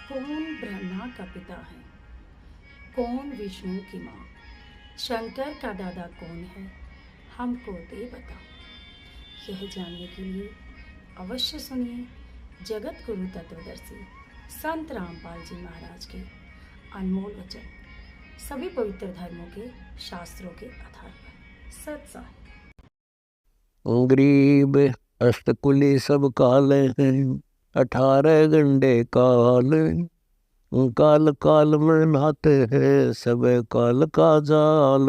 कौन ब्रह्मा का पिता है, कौन विष्णु की माँ, शंकर का दादा कौन है, हमको दे बता। यह जानने के लिए अवश्य सुनिए जगत गुरु तत्वदर्शी संत रामपाल जी महाराज के अनमोल वचन, सभी पवित्र धर्मों के शास्त्रों के आधार पर सत्साई। गरीब अष्टकुली सब काल हैं, 18 गंडे काल। काल काल में नहाते हैं, सब काल का जाल।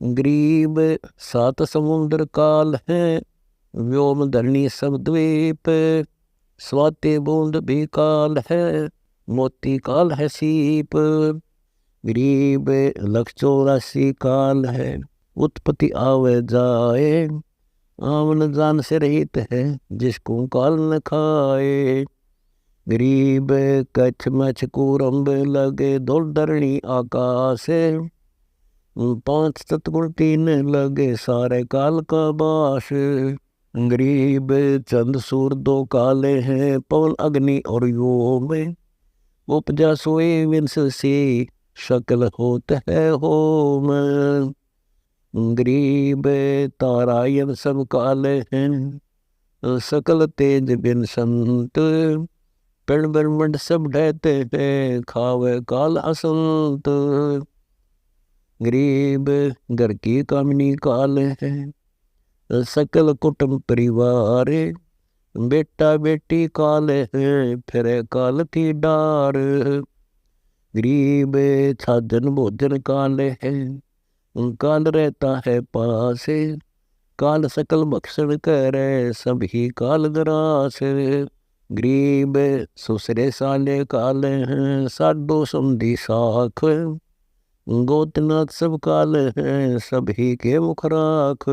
गरीब 7 समुद्र काल है, व्योम धरणी सब द्वीप। स्वाति बूंद भी काल है, मोती काल है सीप। गरीब 184 काल है, उत्पत्ति आवे जाए। आवन जान से रहित है, जिसको काल न खाए। गरीब कच्छ मछ कूरम्ब लगे, दौड़ धरणी आकाश। 5 सतगुण 3 लगे, सारे काल का बास। गरीब चंद सूर 2 काले हैं, पवन अग्नि और व्योम। उपजा सोए विंस से, शकल होत है होम। गरीब तारायन सब काले हैं, सकल तेज बिन संत। पेड़ ब्रह्मंड सब ढहते हैं, खावे काल असंत। गरीब घर की कामिनी काल है, सकल कुटुंब परिवार। बेटा बेटी काल है, फिर काल थी डार। गरीब छाजन भोजन काल है, काल रहता है पास। काल सकल भक्षण करे, सभी काल ग्रास। गरीब सुसरे साले काल हैं, साडो समधी साख। गोतनाथ सब काल हैं, सभी के मुख राख।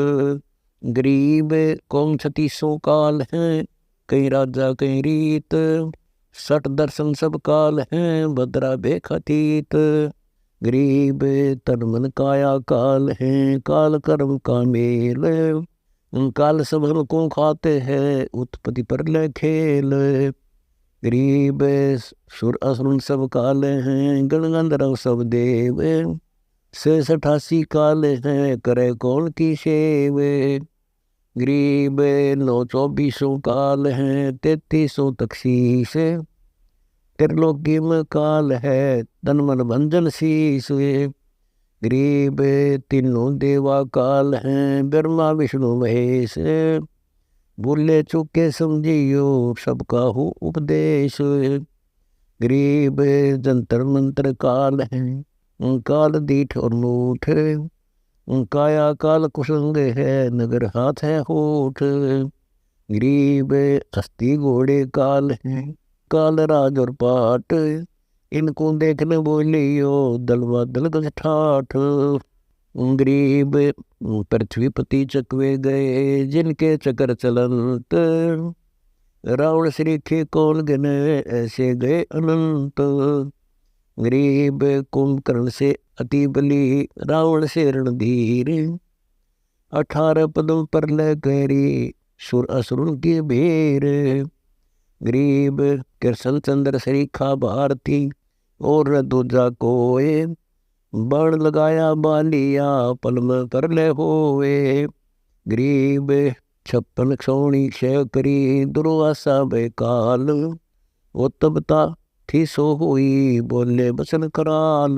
गरीब कौन 36 काल हैं, कई राजा कई रीत। 60 दर्शन सब काल हैं, बदरा बेखतीत। गरीब तन मन काया काल हैं, काल कर्म का मेल। काल सब हमको खाते हैं, उत्पत्ति पर ले खेल। गरीब सुर असुर सब काल हैं, गण गंधर्व सब देव। 88 काल हैं, करे कौन की सेव। गरीब 9 24 काल हैं, 33 तकसीस। त्रिलोकी में काल है, तन मन भंजन शीस। गरीब 3 देवा काल हैं, ब्रह्मा विष्णु महेश। बोले चुके समझियो, सबका हो उपदेश। गरीब जंतर मंत्र काल हैं, काल दीठ और मूठ। काया काल कुसंग है, नगर हाथ है होठ। गरीब अस्थि घोड़े काल हैं, काल राज और पाट। इनको देखने बोलियो, दलवा दल गज ठाठ। गरीब पृथ्वीपति चकवे गए, जिनके चक्र चलंत। रावण श्रीखे कौन गिने, ऐसे गए अनंत। गरीब कुंभकर्ण से अति बली, रावण से रणधीर। 18 पदों पर लय कैरी, सुर असुर की भीर। गरीब कृष्ण चंद्र श्रीखा भारती, और दूजा कोए। बाण लगाया बालिया, पल में पर ले होए। गरीब 56 क्षोणी क्षय करी, दुर्वासा बेकाल। वो तबता थी सो हुई, बोले बसन कराल।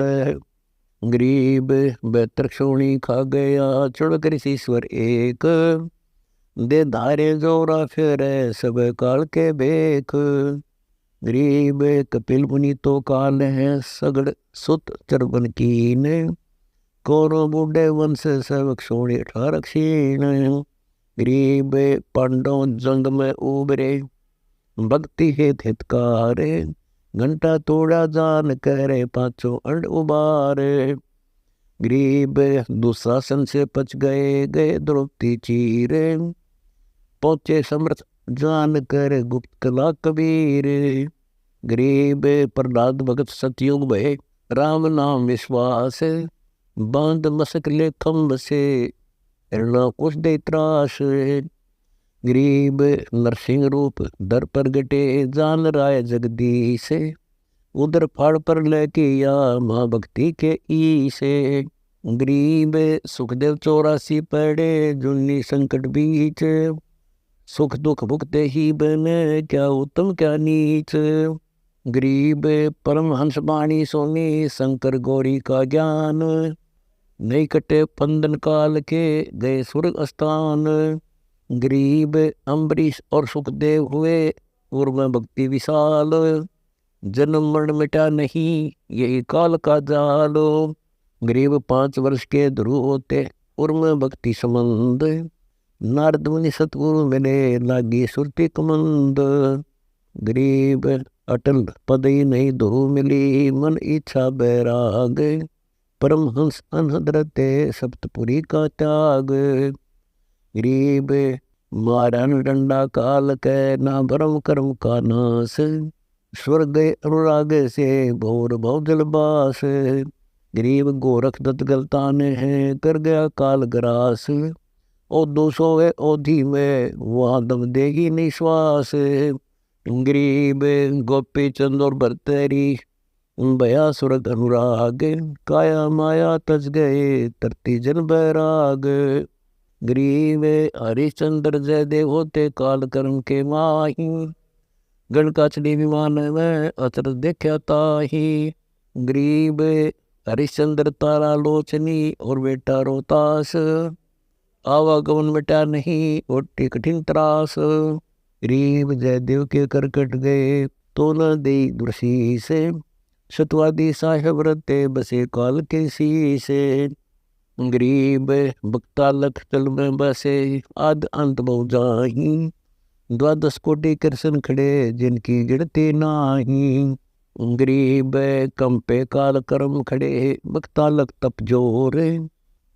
गरीब 72 क्षोणी खा गया, चढ़ कर ईश्वर एक। दे धारे जोरा फिर, सब काल के बेख। गरीब कपिल मुनि तो काल है, सगड़ सुत चरबन कीन। कौरव बूढ़े वंश सब क्षोणी 18 क्षीण। गरीब पांडव जंग में उबरे, भक्ति हेत हितकारे। घंटा तोड़ा जान करे, 5 अंड उबारे। गरीब दुशासन से पच गए, गए द्रौपदी चीरे। पहुंचे समर्थ जान कर, गुप्त कला कबीर। गरीब प्रहलाद भगत सतयुग भय, राम नाम विश्वास। बांध मसक ले खम्भ से, हिरणा कुछ दे त्रास। गरीब नरसिंह रूप दर पर गटे, जान राय जगदीश। उधर फाड़ पर लेके या माँ भक्ति के ईसे। गरीब सुखदेव 84 पड़े जुन्नी संकट बीच, सुख दुख भुगते ही बने क्या उत्तम क्या नीच। गरीब परमहंस बाणी सोनी शंकर गौरी का ज्ञान, नहीं कटे फंदन काल के गए स्वर्ग स्थान। गरीब अम्बरीश और सुखदेव हुए उर्व भक्ति विशाल, जन्म मरण मिटा नहीं यही काल का जाल। गरीब 5 वर्ष के ध्रुव होते उर्म भक्ति संबंध, नारद मुनि सतगुरु मिले लागी सुरति कमंद। गरीब अटल पद ही नहीं धो मिली मन इच्छा बैराग, परमहंस अनहदरते सप्तपुरी का त्याग। गरीब मारन डंडा काल के ना भरम कर्म का नाश, स्वर्ग अनुराग से भोर भव जलबास। गरीब गोरख दत्त गलतान है कर गया काल ग्रास, ओ 200 ओधी में वहाँ दम देगी निश्वास। गरीब गोपी चंद और भरतरी भया स्वर्ग अनुराग, काया माया तज गए तरती जन बैराग। गरीब हरिश्चंद्र जयदेव होते काल कर्म के माही, गण का चली विमान में अचरज देखा ताही। गरीब हरिश्चंद्र तारा लोचनी और बेटा रोतास, आवागमन मिटा नहीं ओटी कठिन त्रास। गरीब जयदेव के कर कट गए तो न दे दुर्शी से, सतवादी साहेब रते बसे काल के शीसे। गरीब भक्ता लख तल में बसे आद अंत बहु जाही, 12 कोटि कृष्ण खड़े जिनकी गिनती नाही। गरीब कंपे काल कर्म खड़े भक्ता लख तप जोर,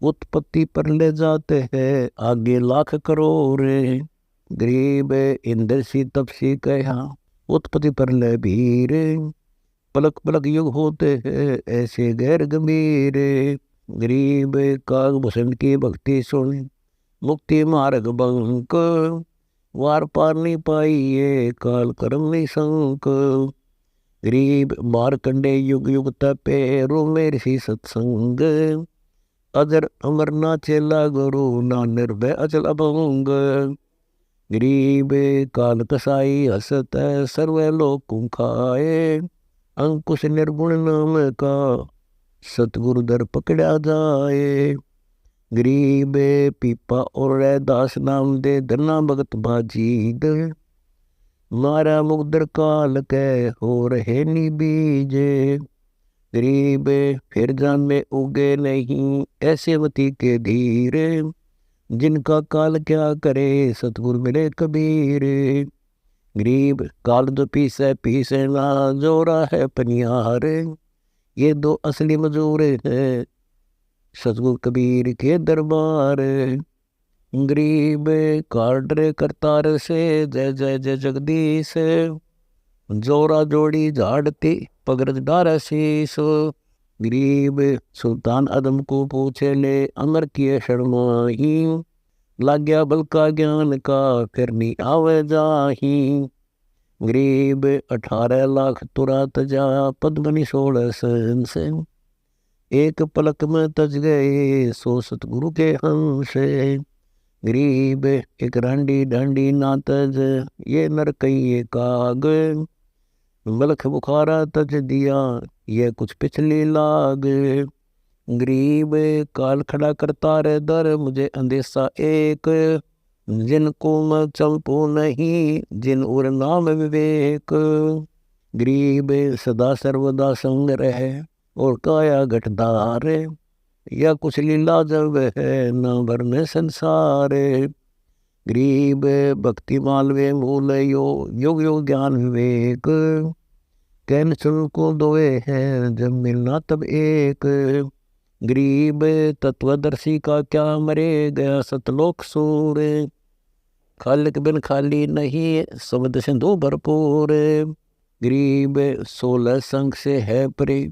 उत्पत्ति पर ले जाते हैं आगे लाख करोड़। गरीब इंद्र सी तपसी कहा उत्पत्ति पर ले भीर, पलक पलक युग होते हैं ऐसे गैर गंभीर। गरीब काग भूषण की भक्ति सुन मुक्ति मार्ग बंक, वार पार नहीं पाई ये काल कर्म नहीं संक। गरीब मारकंडे युग युग तपे रो मेरी सी सत्संग, अजर अमर ना चेला गुरु ना निर्भय अचल अभंग। गरीब काल कसाई हसत सर्व लोक कुंखाए, अंकुश निर्गुण नाम का सतगुरु दर पकड़ा जाए। गरीब पीपा और रैदास नाम दे धरना भगत बाजीद, मारा मुगदर काल के हो रहे नी बीजे। गरीब फिर जान में उगे नहीं ऐसे मती के धीरे, जिनका काल क्या करे सतगुरु मिले कबीर। गरीब काल दो पीसे ना जोरा है पनियार, ये 2 असली मजूर हैं सतगुरु कबीर के दरबार। गरीब काल डरे करतार से जय जय जय जगदीश, जोरा जोड़ी झाड़ती पगरज डारा शीस। गरीब सुल्तान अदम को पूछे ले अमर किए शर्माही, लाग्या बल का ज्ञान का फिर नहीं आवे जाही। गरीब 18 लाख तुरा तजा पद्मनि 16 सहंस, एक पलक में तज गए सो सतगुरु के हंस। गरीब एक रांडी डांडी ना तज ये नर कई काग, मलख बुखारा तज दिया ये कुछ पिछली लाग। गरीब काल खड़ा करता रे दर मुझे अंदेशा एक, जिनको मैं चंपू नहीं जिन उर नाम विवेक। गरीब सदा सर्वदा संग रहे और काया घटदार, या कुछ लीला जब है न भरने संसार। गरीब भक्ति मालवे मूल योग योग ज्ञान विवेक, कैन सुन को दोए हैं जब मिलना तब एक। गरीब तत्वदर्शी का क्या मरे गया सतलोक सूर, खालिक बिन खाली नहीं शब्द सिंधु भरपूर। गरीब 16 संग से है परे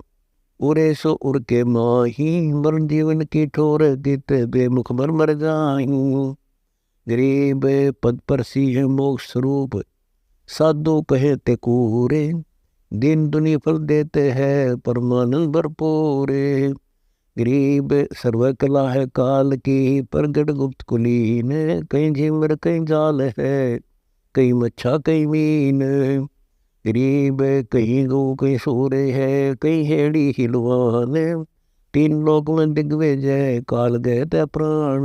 उरे सो उर के माही, मरण जीवन की ठोर दित बेमुख मर मर जाही। गरीब पद पर सिंह मोक्ष स्वरूप साधु कहे ते कूरे, दिन दुनी फल देते हैं परमानंद भरपूर। गरीब सर्व कला है काल की प्रगट गुप्त कुलीन। कहीं झिमर कहीं जाल है, कहीं मच्छा कहीं मीन। गरीब कहीं गौ कहीं सूरे है, कहीं हेड़ी हिलवान। तीन लोक में दिग्विजय काल गए ते प्राण।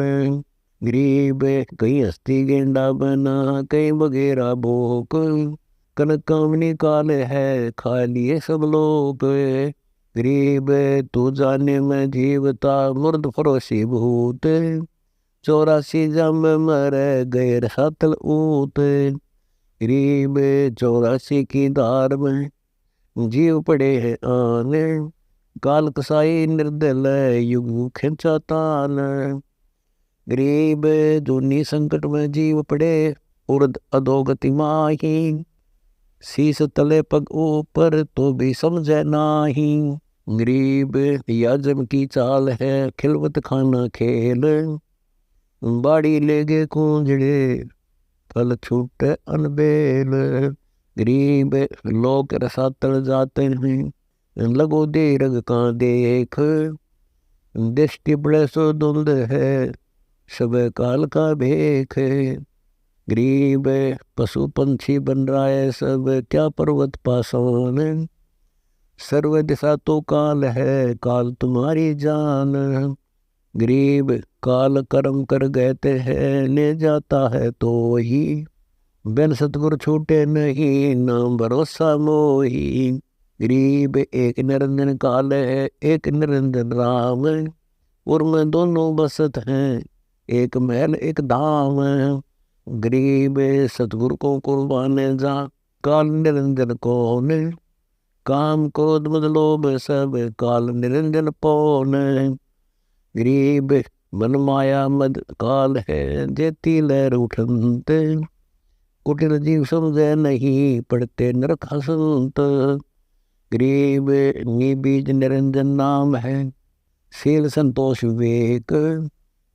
गरीब कहीं हस्ती गेंडा बना, कहीं बगेरा बोक। कनक कामनी काल है खा लिए सब लोग। गरीब तू जाने में जीवता मुर्द फरोसी भूत। 84 जम मर गए सातल ऊत। गरीब 84 की धार में जीव पड़े हैं आने। काल कसाई निर्दल युग खिंचा तान। गरीब जूनी संकट में जीव पड़े उर्द अधोगति माही। शीस तले पग ऊपर तो भी समझे नाही। गरीब याजम की चाल है खिलवत खाना खेल। बाड़ी ले गे कूंजड़े फल छूटे अनबेल। गरीब लोग रसातल जाते हैं लगो दीर्घ का देख। दृष्टि बड़े सो धुंध है सब काल का भेख। गरीब पशु पंछी बन रहा है सब क्या पर्वत पासान। सर्व दिशा तो काल है काल तुम्हारी जान। गरीब काल कर्म कर गए हैं ले जाता है तो ही। बिन सतगुर छूटे नहीं नाम भरोसा मोही। गरीब एक निरंजन काल है एक निरंजन राम। उर्म दोनों बसत हैं एक महल एक धाम। गरीब सतगुरु को कुर्बान जा काल निरंजन कौन। काम क्रोध मद लोभ सब काल निरंजन पौन। गरीब मन माया मद काल है जेती लहर उठंत। कुटिल जीव समझे नहीं पढ़ते नरक हसंत। गरीब निबीज निरंजन नाम है शील संतोष विवेक।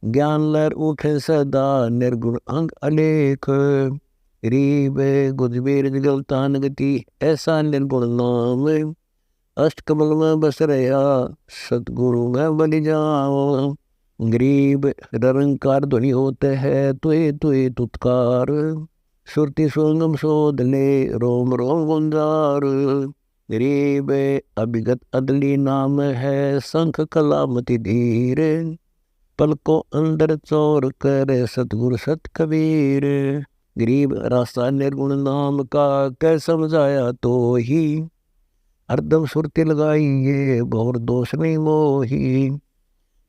ज्ञान लहर उठे सदा निर्गुण अंग अलेख। गरीब गुजबीर जगलतान गति ऐसा निर्गुण नाम। अष्ट कमल में बस रहा सतगुरु में बलि जाओ। गरीब निरंकार ध्वनि होते हैं तुए तुत्कार। सुरति सोंगम शोध ले रोम रोम गुंजार। गरीब अभिगत अदली नाम है शंख कलामति धीर। पल को अंदर चोर कर सतगुरु सत कबीर। गरीब रास्ता निर्गुण नाम का कै समझाया तो ही। हरदम सुरती लगाइए बहुर दोष नहीं मोही।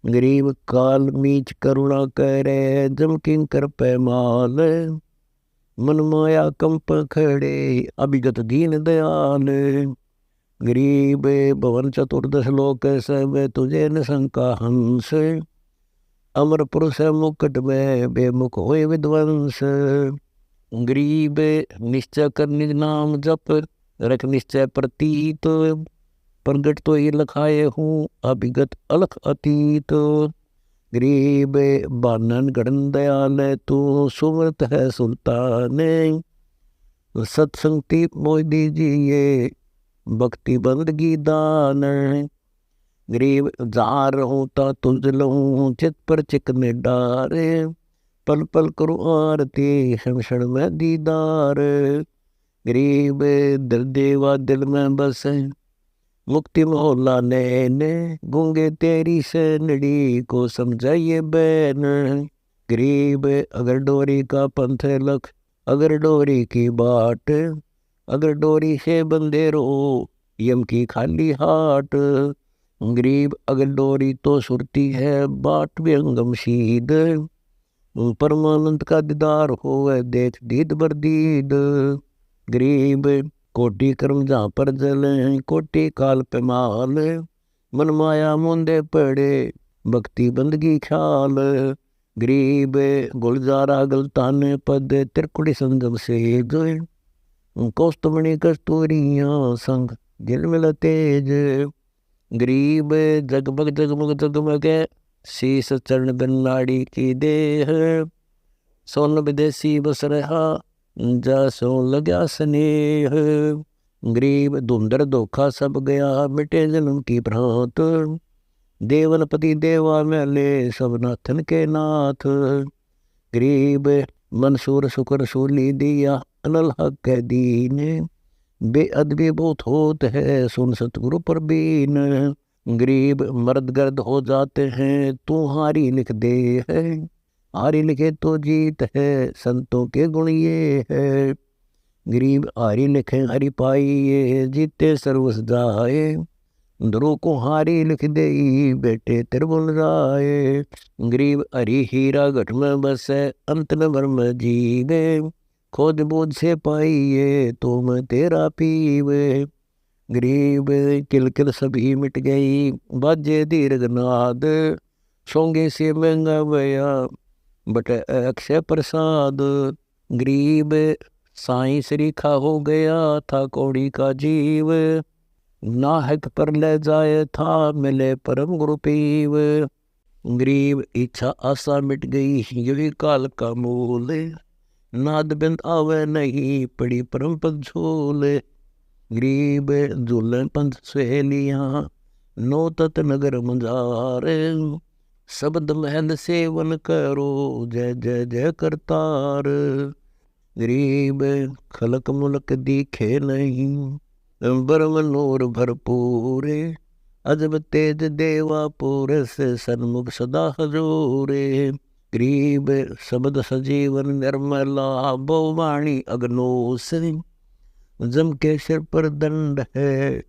गरीब काल मीच करुणा करे जम किंकर पैमाल। मन माया कंप खड़े अभिगत दीन दयाल। गरीब भवन चतुर्दश लोक सब तुझे न शंका हंस। अमर पुरुष मुकुट में बेमुख होए विध्वंस। गरीब निश्चय कर निज नाम जप रख निश्चय प्रतीत। प्रगट तो ये लखाए हूँ अभिगत अलख अतीत। गरीब बानन गणन दयाल तू सुमृत है सुल्तान। सत्संगति मोह दीजिए भक्ति बंदगी दान। गरीब जार होता तुझ लहूँ चित पर चिकन डारे। पल पल करूँ आरती क्षण क्षण में दीदार। गरीब दिल देवा दिल में बस मुक्ति मोहल्ला नैने। गूंगे तेरी सैनड़ी को समझाइए बैन। गरीब अगर डोरी का पंथ लख अगर डोरी की बाट। अगर डोरी से बंदे रो यम की खाली हाट। गरीब अगर डोरी तो सुरती है बाट भी अंगम शीद। परमानंद का दीदार हो देख दीद बरदीद। गरीब कोटि कर्म जहाँ पर जले कोटि काल पे माल। मन माया मुंदे पड़े भक्ति बंदगी ख्याल। गरीब गुलजारा गलताने पद त्रिकुड़ी संगम से गए। कौस्तुभनी कस्तूरियाँ संग जिल मिल तेज। गरीब जगमग जगमग जगमग शीस चरण बिन नाड़ी की देह। सोन विदेशी बस रहा जा सो लगा स्नेह। गरीब धुंधर धोखा सब गया, मिटे जन्म की भ्रांत। देवनपति देवा मैले, सब नाथन के नाथ। गरीब मंसूर शुक्र सूली दिया, अनल हक के दीन। बेअदबी बहुत होत है, सुन सतगुरु पर बीन। गरीब मर्द गर्द हो जाते हैं, तू हारी लिख दे है। हारी लिखे तो जीत है, संतों के गुण ये है। गरीब हारी लिखे हरि पाइये, जीते सर्वस जाए। ध्रुव को हारी लिख दे, बेटे त्रिभुवन राय। गरीब हरि हीरा घट में बसे, अंत न भर में जीवे। खोज बोझ से पाइये, तो मैं तेरा पीवे। गरीब किलकिल सभी मिट गई, बाजे दीर्घनाद। सोंगे से महंगा भया, बट अक्षय प्रसाद। गरीब साई श्रीखा हो गया था, कौड़ी का जीव। नाहक पर ले जाए था, मिले परम गुरु पीव। गरीब इच्छा आशा मिट गई, यही काल का मूल। नाद बिंद आवे नहीं, पड़ी परम पद झोले। गरीब झूलन पंथ सहेलियाँ, नो तत नगर मंजारे। शब्द महल सेवन करो, जय जय जय करतार। गरीब खलक मुलक दिखे नहीं, ब्रह्म नूर भरपूरे। अजब तेज देवा पुरुष, सन्मुख सदा हजूरे। गरीब शब्द सजीवन निर्मला, बहुवाणी अग्नोस। जम के सिर पर दंड है,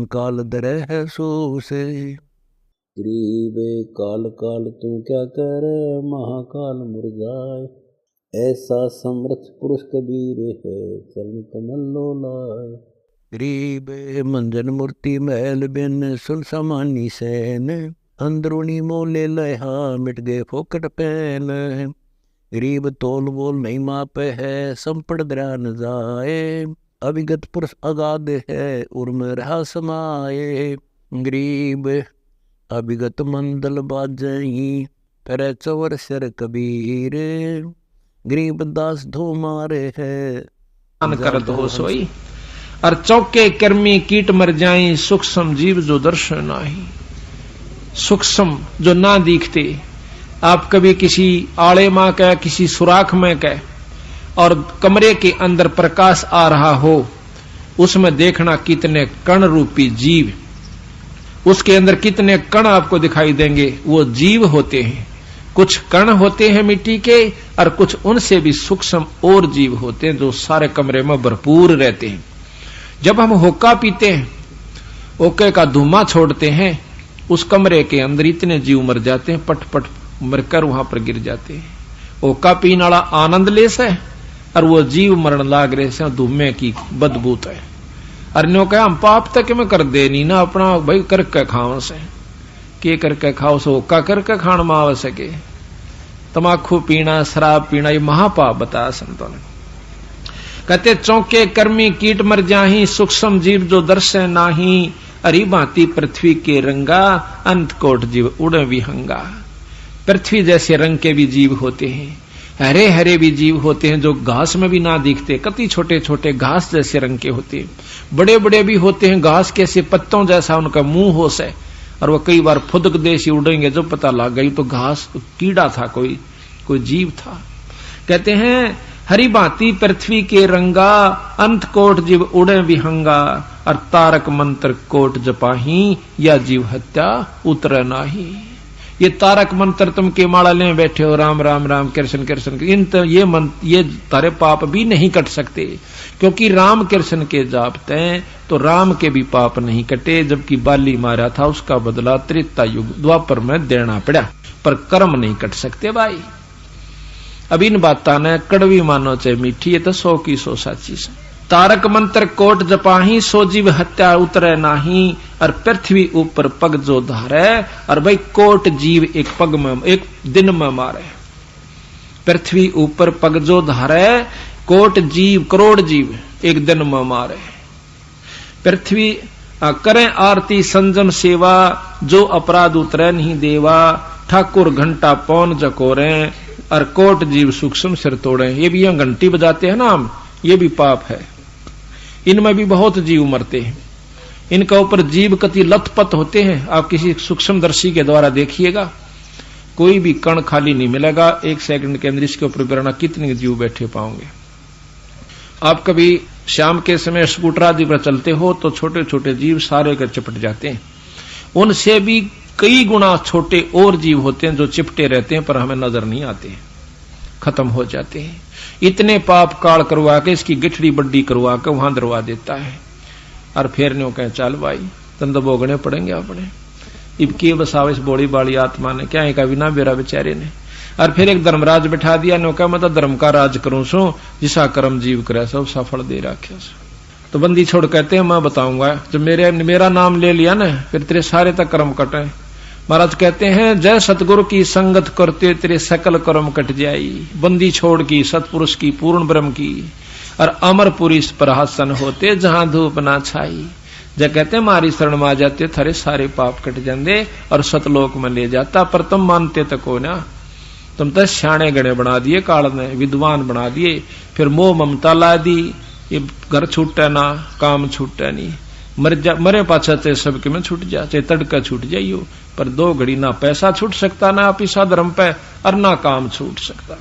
काल दर है सूसे। गरीब काल काल तू क्या कर, महाकाल मुरझाए। ऐसा समर्थ पुरुष कबीर है, चरण कमल लो लाए। गरीब मंजन मूर्ति महल बिन, सुन समानी सैन। अंदरूनी मोले लहा, मिट गए फोकट पैन। गरीब तोल बोल नहीं माप है, संपड़ दरा न जाए। अभिगत पुरुष अगाध है, उर्म रहा समाये। गरीब अभिगत मंदल बाजही, फिर चवर सर कबीर। गरीब दास धो मारे है, करत हो सोई। और चौके कर्मी कीट मर जाई, सूक्ष्म जीव जो दर्शन नाही। सूक्ष्म जो ना दिखते, आप कभी किसी आड़े में कह, किसी सुराख में कह, और कमरे के अंदर प्रकाश आ रहा हो, उसमें देखना कितने कण रूपी जीव, उसके अंदर कितने कण आपको दिखाई देंगे, वो जीव होते हैं। कुछ कण होते हैं मिट्टी के, और कुछ उनसे भी सूक्ष्म और जीव होते हैं, जो सारे कमरे में भरपूर रहते हैं। जब हम होका पीते हैं, ओके का धुआं छोड़ते हैं, उस कमरे के अंदर इतने जीव मर जाते हैं, पट पट मरकर वहां पर गिर जाते हैं। ओका पीने वाला आनंद ले से, और वो जीव मरण लाग रहे से, धुएं की बदबूत है। अरण्यों कहा हम पाप तक में कर दे नहीं ना, अपना भाई करके खाओ से, के करके खाओ से ओका करके खाण में आव सके। तमाकू पीना, शराब पीना, ये महापाप बताया संतों ने। कहते चौके कर्मी कीट मर जाही, सूक्ष्म जीव जो दर्शे नाही। अरी भांति पृथ्वी के रंगा, अंत कोट जीव उड़े विहंगा। पृथ्वी जैसे रंग के भी जीव होते हैं, हरे हरे भी जीव होते हैं, जो घास में भी ना दिखते, कति छोटे छोटे घास जैसे रंग के होते हैं। बड़े बड़े भी होते हैं, घास के से पत्तों जैसा उनका मुंह हो से, और वो कई बार फुदक देसी उड़ेंगे, जो पता लग गई तो घास कीड़ा था, कोई जीव था। कहते हैं हरि भांति पृथ्वी के रंगा, अंत कोट जीव उड़े विहंगा। और तारक मंत्र कोट जपाही, या जीव हत्या उतर नाही। ये तारक मंत्र तुम के माला ले बैठे हो, राम राम राम कृष्ण कृष्ण, ये तारे पाप भी नहीं कट सकते, क्योंकि राम कृष्ण के जापते तो राम के भी पाप नहीं कटे। जबकि बाली मारा था, उसका बदला त्रेता युग द्वापर में देना पड़ा, पर कर्म नहीं कट सकते भाई। अब इन बातों ने कड़वी मानो चाहे मीठी, ये तो 100 की 100 साची से। तारक मंत्र कोट जपाही, सो जीव हत्या उतरे नाही। और पृथ्वी ऊपर पग जो धारे, और भाई कोट जीव एक पग में, एक दिन में मारे। पृथ्वी ऊपर पग जो धारे, कोट जीव करोड़ जीव एक दिन में मारे। पृथ्वी करें आरती संजम सेवा, जो अपराध उतरे नहीं देवा। ठाकुर घंटा पौन जकोरे, और कोट जीव सूक्ष्म सिर तोड़े। ये भी यहाँ घंटी बजाते हैं ना हम, ये भी पाप है। इनमें भी बहुत जीव मरते हैं। इनका ऊपर जीव कति लथपथ होते हैं। आप किसी सूक्ष्मदर्शी के द्वारा देखिएगा, कोई भी कण खाली नहीं मिलेगा। 1 सेकंड के अंदर इसके ऊपर बिना कितने जीव बैठे पाओगे। आप कभी शाम के समय स्कूटर आदि पर चलते हो तो छोटे छोटे जीव सारे कर चिपट जाते हैं। उनसे भी कई गुना छोटे और जीव होते हैं जो चिपटे रहते हैं पर हमें नजर नहीं आते, खत्म हो जाते हैं। इतने पाप काल करवा के इसकी गिठड़ी बड्डी करवा के वहां दरवा देता है और फिर न्यों कहे चल भाई तन तो भोगने पड़ेंगे अपने। इब के बसावे इस बोली बाली आत्मा ने क्या कहा बिना बेरा बेचारे ने। और फिर एक धर्मराज बैठा दिया, न्यों कहा मैं तो धर्म का राज करूं सो, जिसा कर्म जीव करे सब सफल दे रखे। तो बंदी छोड़ कहते हैं मैं बताऊंगा, जब मेरा नाम ले लिया ना फिर तेरे सारे तक कर्म कटे। महाराज कहते हैं जय सतगुरु की संगत करते तेरे सकल कर्म कट जाई। बंदी छोड़ की सतपुरुष की पूर्ण ब्रह्म की और अमरपुरी प्रहसन होते जहां धूप ना छाई। जय कहते हैं मारी शरण में आ जाते थारे सारे पाप कट जाते और सतलोक में ले जाता। पर तुम मानते तो को ना, तुम तो सियाणे गणे बना दिए, काल ने विद्वान बना दिए, फिर मोह ममता ला दी। ये घर छूटे ना काम छूटे नहीं, मरे पाछा चाहे सबके में छूट जा, चाहे तड़का छूट जाइयो, पर 2 घड़ी ना पैसा छूट सकता ना पिसा धर्म पे और ना काम छूट सकता।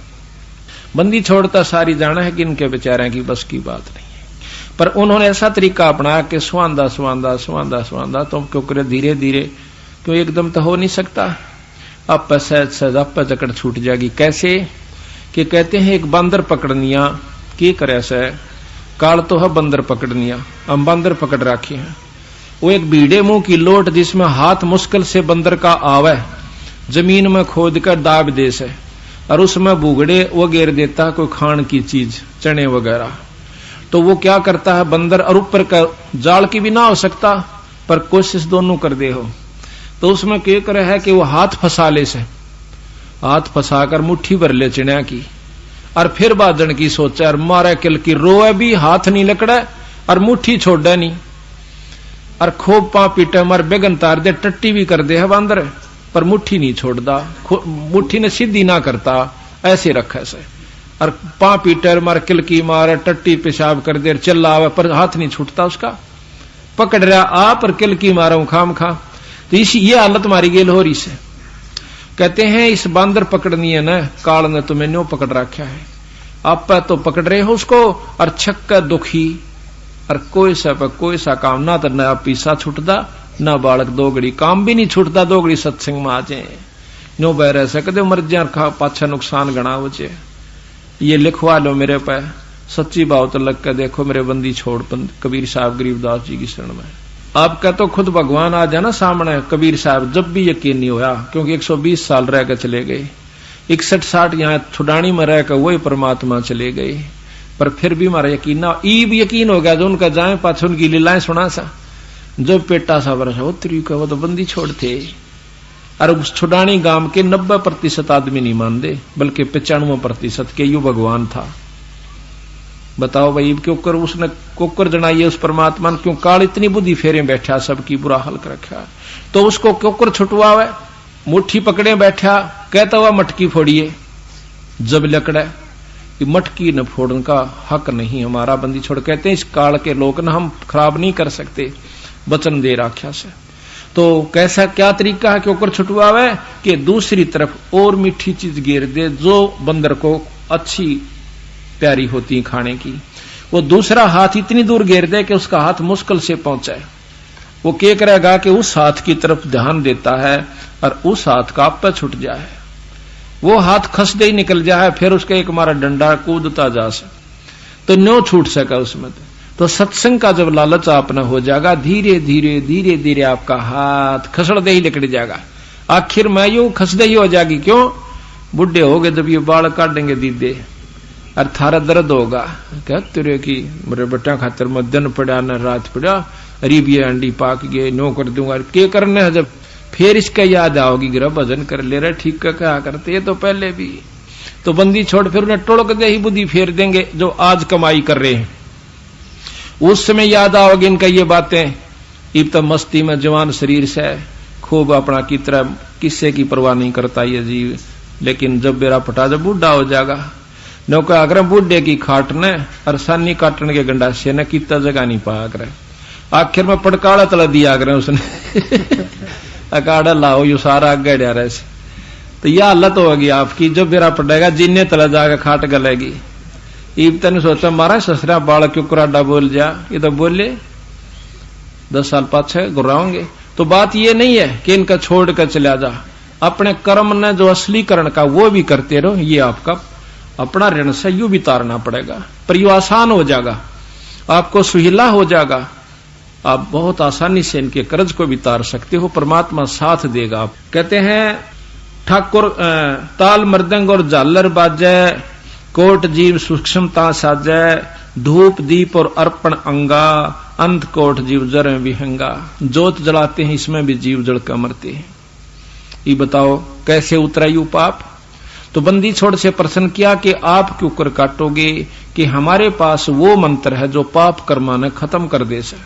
बंदी छोड़ता सारी जाना है कि इनके बेचारे की बस की बात नहीं है। पर उन्होंने ऐसा तरीका अपनाया कि स्वांदा स्वांदा स्वांदा स्वांदा तुम क्यों करे धीरे धीरे, क्यों एकदम तो हो नहीं सकता। अब पे सहज सहज अब पे जकड़ छूट जाएगी। कैसे कि कहते हैं एक बंदर पकड़निया की करे से काल तो है बंदर पकड़निया, हम बंदर पकड़ रखे हैं। वो एक बीड़े मुंह की लोट जिसमें हाथ मुश्किल से बंदर का आवे, जमीन में खोद कर दाब दे से और उसमें बुगड़े वो घेर देता है कोई खान की चीज चने वगैरह। तो वो क्या करता है बंदर, और ऊपर का जाल की भी ना हो सकता पर कोशिश दोनों कर दे हो। तो उसमें क्या करे है कि वो हाथ फंसा ले से, हाथ फंसाकर मुट्ठी भर ले चिड़िया की और फिर बाजन की सोचा और मारे किल की रोए भी हाथ नहीं लकड़े और मुट्ठी छोड़े नहीं और खूब पा पीटे मार बेगन तार दे, टट्टी भी कर दे है बंदर पर मुट्ठी नहीं छोड़दा, मुट्ठी ने सीधी ना करता ऐसे रखा से और पा पीटर मार किल की मारे टट्टी पेशाब कर दे चिल्लावे पर हाथ नहीं छूटता उसका। पकड़ रहा आप और किल की मारा खाम खा। तो इसी ये हालत मारी गेल हो रही से। कहते हैं इस बंदर पकड़नी है ना काल ने तुम्हें न्यों पकड़ रखा है, आप तो पकड़ रहे हो उसको और छक्का दुखी और कोई सा काम ना तो नया पीसा छूटता ना बालक 2 घड़ी काम भी नहीं छूटता। 2 घड़ी सत्संग में आ जाए न्यो बह रह सकते मर जा पाछा नुकसान गणा हो जाए। ये लिखवा लो मेरे पे सच्ची बात लग कर देखो मेरे बंदी छोड़ कबीर साहब गरीबदास जी की शरण में। आपका तो खुद भगवान आ जाना सामने। कबीर साहब जब भी यकीन नहीं होया क्योंकि 120 साल रह कर चले गए, 61-60 यहाँ छुड़ानी में रह कर वही परमात्मा चले गए, पर फिर भी हमारा यकीन ना ईब यकीन हो गया जो उनका जाए पाछ उनकी लीलाएं सुना सा। जब पेटा सा बरसा वो तरीका वो तो बंदी छोड़ते और उस छुड़ानी गांव के 90% आदमी नहीं मानते बल्कि 95% के यू भगवान था। बताओ भाई क्यों कर उसने कोकर जनाई उस परमात्मा ने, क्यों काल इतनी बुद्धि फेरे बैठा सबकी बुरा हाल कर रखा। तो उसको क्यों छुटवावे, मुट्ठी पकड़े बैठा कहता हुआ मटकी फोड़िए जब लकड़े मटकी न फोड़ने का हक नहीं हमारा। बंदी छोड़ कहते हैं इस काल के लोग ना हम खराब नहीं कर सकते वचन दे राख्या से। तो कैसा क्या तरीका है कि ऊपर छुटवावे कि दूसरी तरफ और मीठी चीज गिर दे जो बंदर को अच्छी प्यारी होती खाने की। वो दूसरा हाथ इतनी दूर घेर दे कि उसका हाथ मुश्किल से पहुंचे। वो क्या करेगा कि उस हाथ की तरफ ध्यान देता है और उस हाथ का आप पे छुट जाए, वो हाथ खसदे ही निकल जाए, फिर उसका एक मारा डंडा कूदता जा तो न्यो छूट सका उसमें। तो सत्संग का जब लालच आपने हो जाएगा धीरे धीरे धीरे धीरे आपका हाथ खसड़ दे ही निकल जाएगा, आखिर में यूं खसदे ही हो जाएगी। क्यों बुढ़े हो गए जब ये बाल काटेंगे दीदे और थारा दर्द होगा क्या तेरे की मेरे बेटा खातर में दिन पड़ा न रात पड़ा, अरीब ये अंडी पाक गए नो कर दूंगा के करने है। जब फिर इसका याद आओगी गिरा भजन कर ले रहे ठीक का क्या करते ये तो पहले भी। तो बंदी छोड़ फिर उन्हें टोड़क दे ही बुद्धि फेर देंगे जो आज कमाई कर रहे हैं। उस समय याद आओगे इनका ये बातें। इब तो मस्ती में जवान शरीर से खूब अपना की तरह किस्से की परवाह नहीं करता ये जीव, लेकिन जब बेरा पटा जब बूढ़ा हो जाएगा नौका आग्रह बूढ़े की खाट ने अरसानी काटने के गंडासे ने कितना जगह नहीं पाया आग्रह। आखिर में पड़काड़ा तला दिया आग्रह उसने अकाड़ा लाओ यू सारा आगे डा रहे से। तो यह हालत होगी आपकी, जो बेरा पड़ेगा जिन्ने तला जाकर खाट गलेगी। ईब तेन सोचा मारा ससरा बाल क्यों कुराडा बोल जा, ये तो बोले 10 साल पाछे गुर्राओगे। तो बात ये नहीं है कि इनका छोड़ कर चला जा, अपने कर्म ने जो असलीकरण का वो भी करते रहो। ये आपका अपना ऋण से यू भी तारना पड़ेगा, पर यू आसान हो जाएगा, आपको सुहिला हो जाएगा, आप बहुत आसानी से इनके कर्ज को भी तार सकते हो, परमात्मा साथ देगा। आप कहते हैं ठाकुर ताल मृदंग और झालर बाजे, कोट जीव सूक्ष्मता साजे, धूप दीप और अर्पण अंगा, अंत कोट जीव जर विहंगा। जोत जलाते हैं इसमें भी जीव जल कर मरते हैं। ये बताओ कैसे उतरा यू पाप। तो बंदी छोड़ से प्रश्न किया कि आप क्यों कर काटोगे, कि हमारे पास वो मंत्र है जो पाप कर्मा ने खत्म कर दे से,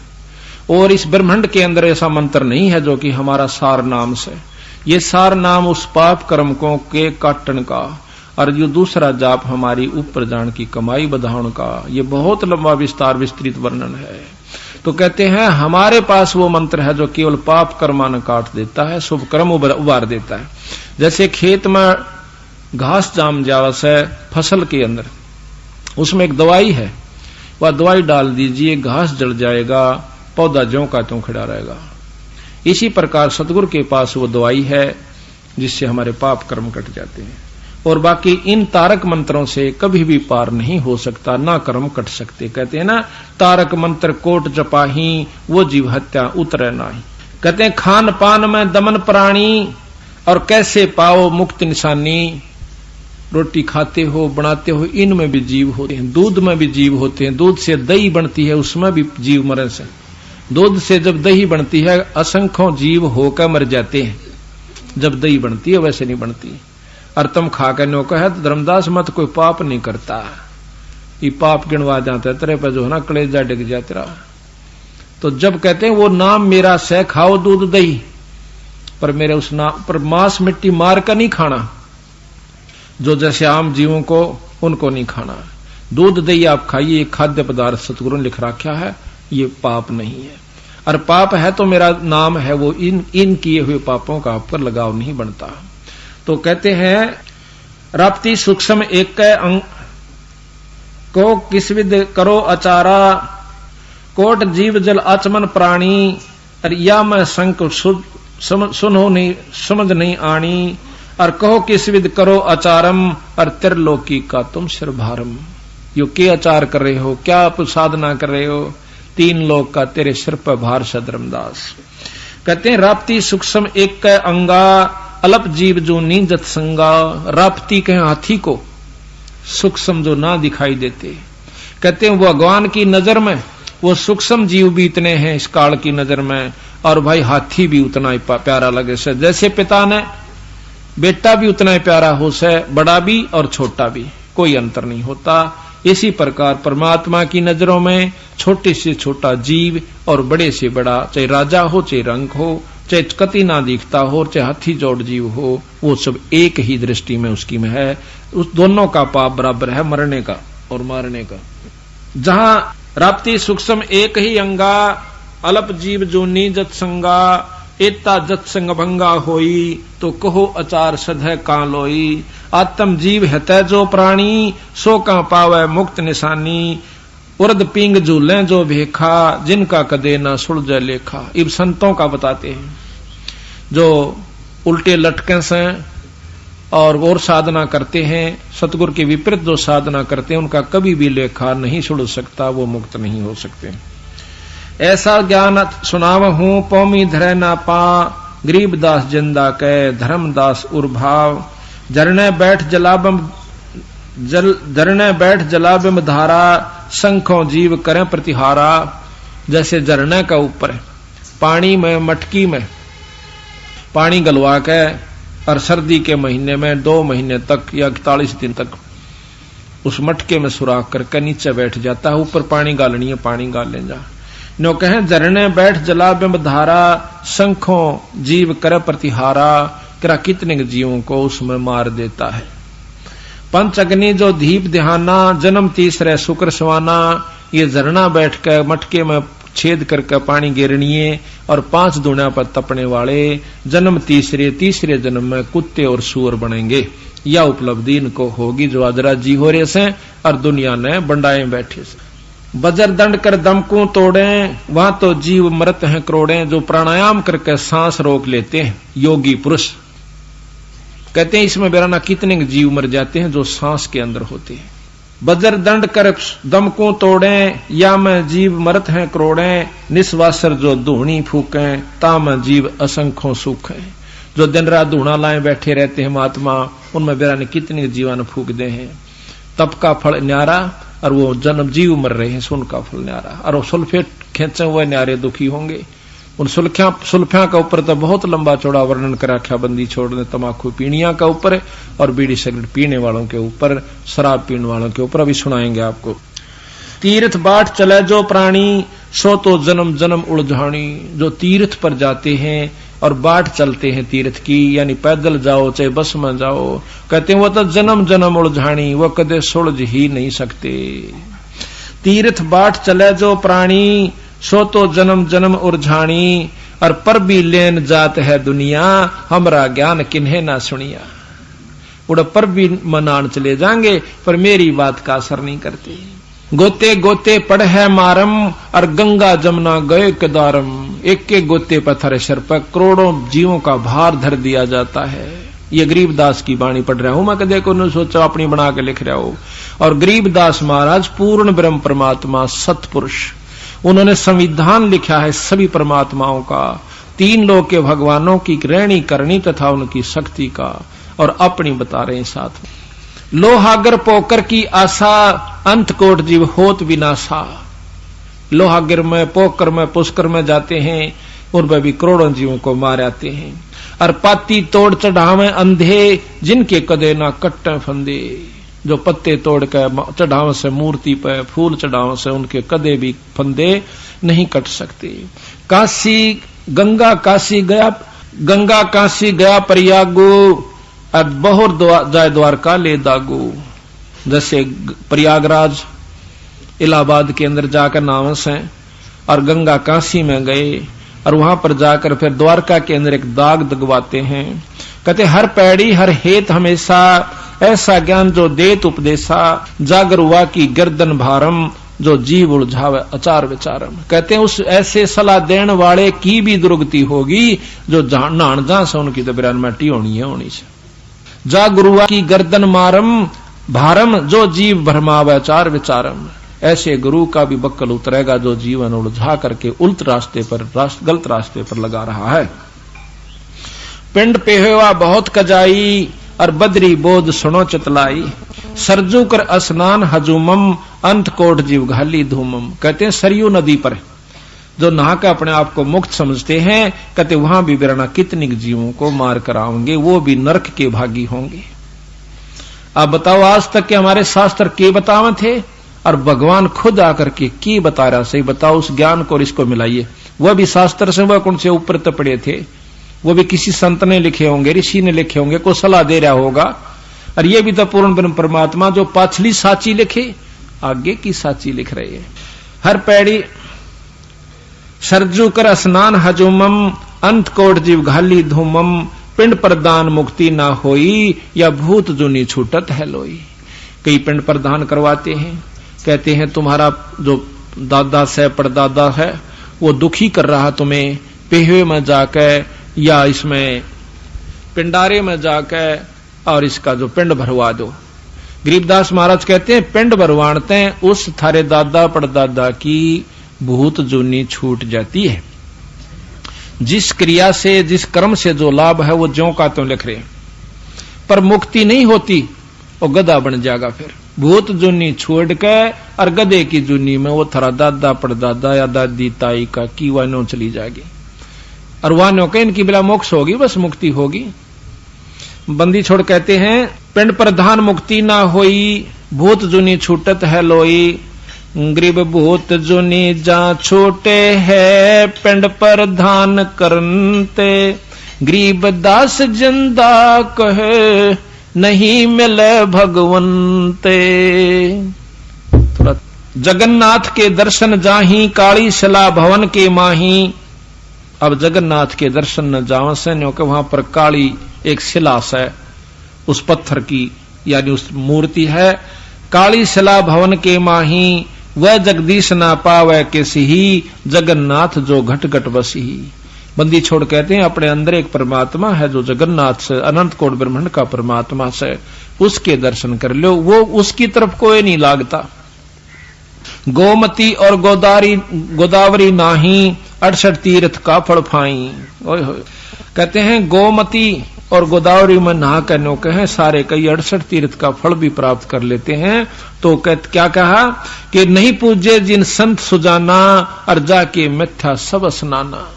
और इस ब्रह्मांड के अंदर ऐसा मंत्र नहीं है जो कि हमारा सार नाम से। ये सार नाम उस पाप कर्म को के काटन का, और जो दूसरा जाप हमारी ऊपर जान की कमाई बधाउन का। ये बहुत लंबा विस्तार विस्तृत वर्णन है। तो कहते हैं हमारे पास वो मंत्र है जो केवल पाप कर्मान काट देता है, शुभ कर्म उबार देता है। जैसे खेत में घास जाम जावा से फसल के अंदर, उसमें एक दवाई है, वह दवाई डाल दीजिए, घास जल जाएगा, पौधा ज्यों का त्यों खड़ा रहेगा। इसी प्रकार सतगुरु के पास वो दवाई है जिससे हमारे पाप कर्म कट जाते हैं, और बाकी इन तारक मंत्रों से कभी भी पार नहीं हो सकता, ना कर्म कट सकते। कहते हैं ना तारक मंत्र कोट जपाही, वो जीव हत्या उतरे नाही। कहते हैं खान पान में दमन प्राणी, और कैसे पाओ मुक्त निशानी। रोटी खाते हो बनाते हो, इनमें भी जीव होते हैं, दूध में भी जीव होते हैं, दूध से दही बनती है उसमें भी जीव मरे से। दूध से जब दही बनती है असंख्यों जीव होकर मर जाते हैं, जब दही बनती है वैसे नहीं बनती। और तुम खाकर नो कहे तो धर्मदास मत कोई पाप नहीं करता, ये पाप गिनवा जाता तेरे पे जो है ना कलेजा डिग जाए तेरा। तो जब कहते हैं वो नाम मेरा से खाओ दूध दही, पर मेरे उस नाम पर मांस मिट्टी मार कर नहीं खाना, जो जैसे आम जीवों को उनको नहीं खाना। दूध दही आप खाइए, ये खाद्य पदार्थ सतगुरु ने लिख रखा है, ये पाप नहीं है। और पाप है तो मेरा नाम है वो इन किए हुए पापों का आप पर लगाव नहीं बनता। तो कहते हैं राप्ती सूक्ष्म एक अंग को किस विद करो अचारा, कोट जीव जल आचमन प्राणी, और या मैं संक सुनो नहीं समझ नहीं आनी, और कहो किस विद करो अचारम, और त्रिलोकी का तुम सिर भारम। यो के आचार कर रहे हो, क्या आप साधना कर रहे हो, 3 लोक का तेरे सिर पर भार है धर्मदास। कहते हैं राप्ती सूक्ष्म एक अंगा, अल्प जीव जो नींजत संगा। राप्ती कहें हाथी को, सूक्ष्म जो ना दिखाई देते। कहते हैं भगवान की नजर में वो सूक्ष्म जीव भी इतने हैं इस काल की नजर में, और भाई हाथी भी उतना ही प्यारा लगे से। जैसे पिता ने बेटा भी उतना ही प्यारा हो से, बड़ा भी और छोटा भी, कोई अंतर नहीं होता। इसी प्रकार परमात्मा की नजरों में छोटे से छोटा जीव और बड़े से बड़ा, चाहे राजा हो चाहे रंग हो, चाहे कति ना दिखता हो, चाहे हाथी जोड़ जीव हो, वो सब एक ही दृष्टि में उसकी में है। उस दोनों का पाप बराबर है, मरने का और मारने का। जहां राप्ती सूक्ष्म एक ही अंगा, अल्प जीव जो नीजत संगा, एता जत संग भंगा होई, तो कहो अचार सधय का लोई। आत्म जीव है जो प्राणी, सो का पावे मुक्त निशानी, उर्द पिंग झूले जो भेखा, जिनका कदे न सुलझे लेखा। इब संतों का बताते हैं जो उल्टे लटके से और साधना करते हैं, सतगुरु के विपरीत जो साधना करते हैं, उनका कभी भी लेखा नहीं सुलझ सकता, वो मुक्त नहीं हो सकते। ऐसा ज्ञान सुनाव हूं पौमी धरे ना पा, गरीबदास जिंदा कै धर्मदास उर्भाव। झरने बैठ जलाबिम धारा, संखों जीव करें प्रतिहारा। जैसे झरने का ऊपर पानी में मटकी में पानी गलवा के, और सर्दी के महीने में 2 महीने तक या 41 दिन तक उस मटके में सुराख करके नीचे बैठ जाता है, ऊपर पानी गालनी है, पानी गाल ले जा। नो कहें झरने बैठ जलाबिम धारा, संखों जीव कर प्रतिहारा। करा कितने जीवों को उसमें मार देता है। पंच अग्नि जो दीप ध्याना, जन्म तीसरे शुक्र सवाना, ये झरना बैठ कर मटके में छेद करके पानी गिरनिए और 5 दूना पर तपने वाले, जन्म तीसरे जन्म में कुत्ते और सूअर बनेंगे। यह उपलब्धि इनको होगी जो आज राजी हो रहे से और दुनिया ने बंडाए बैठे से। बजर दंड कर दमकू तोड़े, वहां तो जीव मरत हैं करोड़े, जो प्राणायाम करके सांस रोक लेते हैं योगी पुरुष। कहते हैं इसमें बेराना कितने जीव मर जाते हैं जो सांस के अंदर होते हैं। बजर दंड कर दमकू तोड़े, या में जीव मरत हैं करोड़े, निस्वासर जो धूणी फूके, ताम जीव असंख्यों सुख है। जो दिन रात धूणा लाए बैठे रहते हैं महात्मा, उनमें बेराने कितने जीवन फूक दे हैं। तप का फल न्यारा और वो जन्म जीव मर रहे हैं, सुन का फल न्यारा। और वो सुल्फे खेचे हुए न्यारे दुखी होंगे। उन सुल्फिया का ऊपर तो बहुत लंबा चौड़ा वर्णन कर रखा, बंदी छोड़ने तमाकू पीणिया का ऊपर और बीड़ी सिगरेट पीने वालों के ऊपर, शराब पीने वालों के ऊपर अभी सुनाएंगे आपको। तीर्थ बाट चले जो प्राणी, सो तो जन्म जन्म उलझानी। जो तीर्थ पर जाते हैं और बाट चलते हैं तीर्थ की, यानी पैदल जाओ चाहे बस में जाओ, कहते हैं वो तो जन्म जन्म उलझानी, वो कदे सुलझ ही नहीं सकते। तीर्थ बाट चले जो प्राणी, सो तो जन्म जन्म उलझानी, और पर भी लेन जात है दुनिया, हमरा ज्ञान किन्हे ना सुनिया। उड़ पर भी मनान चले जाएंगे पर मेरी बात का असर नहीं करते। गोते गोते पड़ है मारम, और गंगा जमुना गए कदारम। एक के गोते पत्थर सर पर करोड़ों जीवों का भार धर दिया जाता है। ये गरीबदास की वाणी पढ़ रहा हूं मैं, कदे को न सोचा अपनी बना के लिख रहा हूं। और गरीबदास महाराज पूर्ण ब्रह्म परमात्मा सतपुरुष, उन्होंने संविधान लिखा है सभी परमात्माओं का, 3 लोक के भगवानों की रहनी करनी तथा उनकी शक्ति का, और अपनी बता रहे हैं साथ में। लोहागर पोकर की आशा, अंत कोट जीव होत विनाशा। लोहागर में, पोकर में, पुष्कर में जाते हैं, उनमें भी करोड़ों जीवों को मार आते हैं। और पाती तोड़ चढ़ावे अंधे, जिनके कदे ना कट्टे फंदे। जो पत्ते तोड़ कर चढ़ावे से मूर्ति पर, फूल चढ़ावे से उनके कदे भी फंदे नहीं कट सकते। काशी गंगा काशी गया प्रयागो, और बहुर जाय द्वारका ले दागो। जैसे प्रयागराज इलाहाबाद के अंदर जाकर नावस हैं, और गंगा काशी में गए, और वहां पर जाकर फिर द्वारका के अंदर एक दाग दगवाते हैं। कहते हर पैड़ी हर हेत हमेशा, ऐसा ज्ञान जो देत उपदेशा, जागर हुआ की गर्दन भारम, जो जीव उलझावे अचार विचारम। कहते हैं उस ऐसे सलाह देने वाले की भी दुर्गति होगी जो नान जा से उनकी तो बिरान मटी होनी है होनी से। जा गुरुआ की गर्दन मारम भारम, जो जीव भरमावे अचार विचारम। ऐसे गुरु का भी बक्कल उतरेगा जो जीवन उलझा करके उल्ट रास्ते पर, गलत रास्ते पर लगा रहा है। पिंड पेहवा बहुत कजाई, और बदरी बोध सुनो चतलाई। सरजू कर स्नान हजूमम, अंत कोट जीव घाली धूमम। कहते हैं सरयू नदी पर जो नहा के अपने आप को मुक्त समझते हैं, कहते वहां भी बिरना कितनी जीवों को मार कर आएंगे, वो भी नरक के भागी होंगे। आप बताओ आज तक के हमारे शास्त्र के बतावे थे, और भगवान खुद आकर के की बता रहा। सही बताओ, उस ज्ञान को और इसको मिलाइए। वह भी शास्त्र से वह कौन से ऊपर तपड़े थे, वो भी किसी संत ने लिखे होंगे, ऋषि ने लिखे होंगे, को सलाह दे रहा होगा। और ये भी तो पूर्ण ब्रह्म परमात्मा जो पाछली साची लिखे, आगे की साची लिख रहे हैं। हर पैड़ी सरजू कर स्नान हजूमम, अंत कोट जीव घाली धूमम। पिंड प्रदान मुक्ति ना होई, या भूत जुनी छूटत है लोई। कई पिंड प्रदान करवाते हैं, कहते हैं तुम्हारा जो दादा से परदादा है वो दुखी कर रहा तुम्हें, पेहवे में जाकर या इसमें पिंडारे में जाकर और इसका जो पिंड भरवा दो। गरीबदास महाराज कहते हैं पिंड भरवाते हैं, उस थारे दादा परदादा की भूत जूनी छूट जाती है। जिस क्रिया से, जिस कर्म से जो लाभ है वो ज्यों का त्यों लिख रहे, पर मुक्ति नहीं होती, वो गधा बन जाएगा। फिर भूत जूनी छोड़ के और गधे की जूनी में वो थारा दादा परदादा या दादी ताई का की वानो चली जाएगी, और वानो के इनकी बिला मोक्ष होगी, बस मुक्ति होगी। बंदी छोड़ कहते हैं पिंड प्रधान मुक्ति ना होई, भूत जुनी छूटत है लोई। गरीब भूत जुनी जा छोटे है, पिंड प्रधान करनते। गरीब दास जिंदा कहे नहीं मिले भगवंते। थोड़ा जगन्नाथ के दर्शन जाही, काली शिला भवन के माही। अब जगन्नाथ के दर्शन न जावन से न्यों के वहां पर काली एक शिला है, उस पत्थर की यानी उस मूर्ति है। काली शिला भवन के माही, वह जगदीश ना पावे किसी ही, जगन्नाथ जो घट घट बसी। बंदी छोड़ कहते हैं अपने अंदर एक परमात्मा है जो जगन्नाथ से, अनंत कोट ब्रह्मांड का परमात्मा से, उसके दर्शन कर लो, वो उसकी तरफ कोई नहीं लागता। गोमती और गोदावरी नाही, 68 तीर्थ का फल फाई। कहते हैं गोमती और गोदावरी में नहा करने के हैं सारे कई 68 तीर्थ का फल भी प्राप्त कर लेते हैं। तो क्या कहा कि नहीं पूजे जिन संत सुजाना, और जाके मिथ्या सब स्नाना।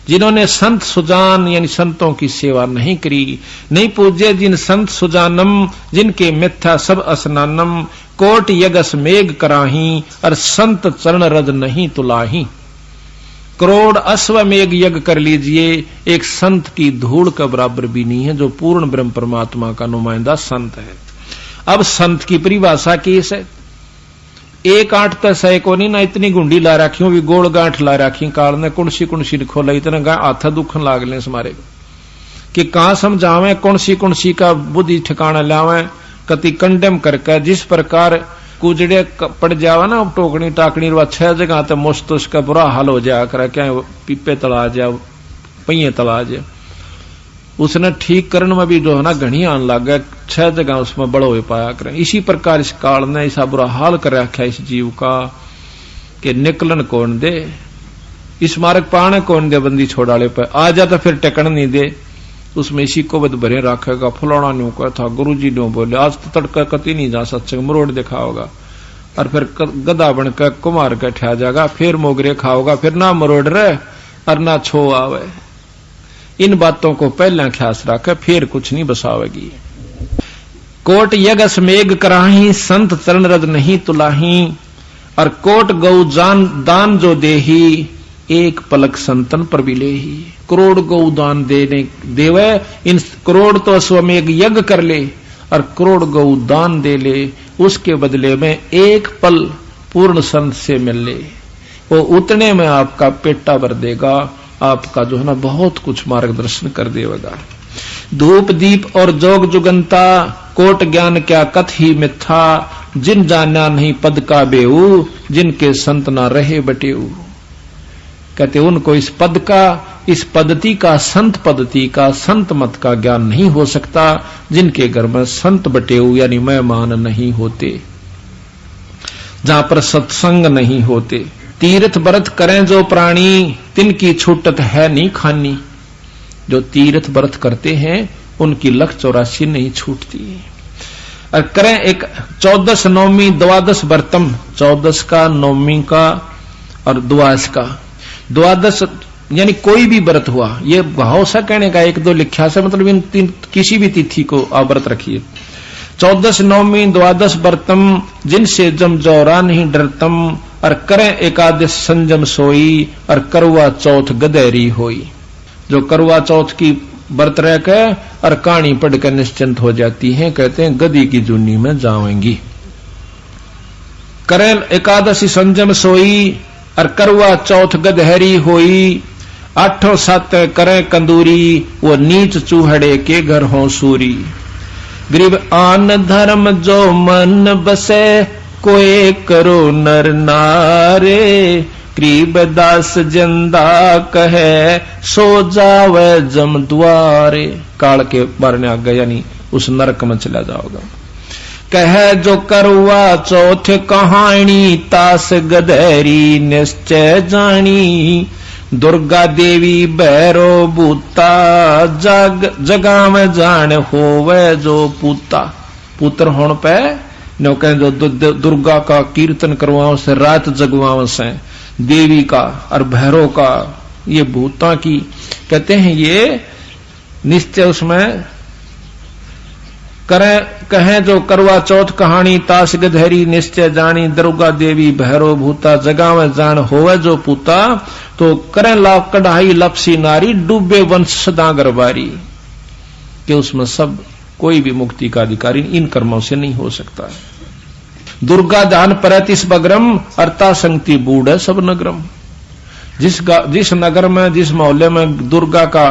जिन्होंने संत सुजान यानी संतों की सेवा नहीं करी, नहीं पूजे जिन संत सुजानम, जिनके मिथ्या सब स्नानम। कोट यगस मेघ कराही, और संत चरण रज नहीं तुलाही। करोड़ अश्वमेघ यज्ञ कर लीजिए, एक संत की धूल का बराबर भी नहीं है, जो पूर्ण ब्रह्म परमात्मा का नुमाइंदा संत है। अब संत की परिभाषा किस है? एक आठ तो सह को नहीं ना, इतनी गुंडी ला रखी भी गोल गांठ ला रखी काल ने, कुणसी कुणसी खोला इतना हाथ दुखन लाग ले हमारे कि कहां समझावे, कुणसी का बुद्धि ठिकाना लावे। कति कंडेम करके जिस प्रकार कुजड़े पड़ जावा ना टोकनी टाकनी 6 जगह तो मुश्त उसका बुरा हाल हो जाया करे, क्या पीपे तला जा, पहिए तला जा। उसने ठीक करने में भी जो है ना घनी आन लग गया, 6 जगह उसमें बड़ो हो पाया करे। इसी प्रकार इस काल ने ऐसा बुरा हाल कर रखा इस जीव का कि निकलन कौन दे, इस मार्ग पाने कौन दे। बंदी छोड़ाले पे आ जा तो फिर टेकन नहीं दे, उसमें इसी को बद भरे रखेगा। फुलाना न्यू का था, गुरु जी न्यू बोले आज तो तड़का कति नहीं जा सत्संग मरोड़ दिखाओगा, और फिर गदा बनकर कुमार के ठा जाएगा, फिर मोगरे खाओगा, फिर ना मरोड़ रहे और ना छो आवे। इन बातों को पहला ख्यास रखे, फिर कुछ नहीं बसावेगी। कोट यगस मेघ कराही, संत चरण रज नहीं तुलाही। और कोट गौ जान दान जो देही, एक पलक संतन पर भी लेही। करोड़ गौ दान देवे, इन करोड़ तो अश्वमेघ यज्ञ कर ले और करोड़ गौ दान दे ले, उसके बदले में एक पल पूर्ण संत से मिल ले, वो उतने में आपका पेटा भर देगा, आपका जो है ना बहुत कुछ मार्गदर्शन कर देगा। धूप दीप और जोग जुगंता, कोट ज्ञान क्या कथ ही मिथ्या। जिन जाना नहीं पद का बेऊ, जिनके संत ना रहे बटेऊ। कहते उनको इस पद का, इस पद्धति का, संत पद्धति का, संत मत का ज्ञान नहीं हो सकता, जिनके घर में संत बटेऊ यानी मेहमान नहीं होते, जहां पर सत्संग नहीं होते। तीर्थ व्रत करें जो प्राणी, तिनकी छूटत है नहीं खानी। जो तीर्थ व्रत करते हैं उनकी लख 84 नहीं छूटती। और करें एक 14 नौमी 12 व्रतम, 14 का, नौमी का और 12 का। 12 यानी कोई भी व्रत हुआ, ये भाव सा कहने का, 1-2 लिखा से मतलब इन किसी भी तिथि को आप व्रत रखिए। 14 नौमी 12 व्रतम, जिनसे जम जौरा नहीं डरतम। और करें एकादश संजम सोई, और करवा चौथ गदेरी होई। जो करवा चौथ की व्रत रह के और कहानी पढ़कर निश्चिंत हो जाती हैं, कहते हैं गदी की जूनी में जाएंगी। करें एकादशी संजम सोई, और करवा चौथ गदहरी होई। 8 7 करें कंदूरी, वो नीच चूहड़े के घर हो सूरी। गरीब आन धर्म जो मन बसे, कोई करो नर नारे। गरीब दास जिंदा कहे, सो जावे जम द्वारे। काल के बारने आ गया, यानी उस नरक में चला जाओगा। कहे जो करवा चौथ कहानी, तास गधेरी निश्चय जानी। दुर्गा देवी भैरो बूता, जगा में जान होवे जो पूता। पुत्र होने पे नो कहें जो दुर्गा का कीर्तन करवाओ से, रात जगवाओ से, देवी का और भैरव का, ये भूता की कहते हैं ये निश्चय उसमें कहें जो करवा चौथ कहानी, ताश गधेरी निश्चय जानी। दुर्गा देवी भैरव भूता, जगा में जान होवे जो पूता। तो करें लाभ कढ़ाई लपसी नारी, डूबे वंश सदा गरबारी। कि उसमें सब कोई भी मुक्ति का अधिकारी इन कर्मों से नहीं हो सकता है। दुर्गा ध्यान परतिस बगरम अर्ता संगति बूढ़ है सब नगरम। जिस नगर में, जिस मोहल्ले में दुर्गा का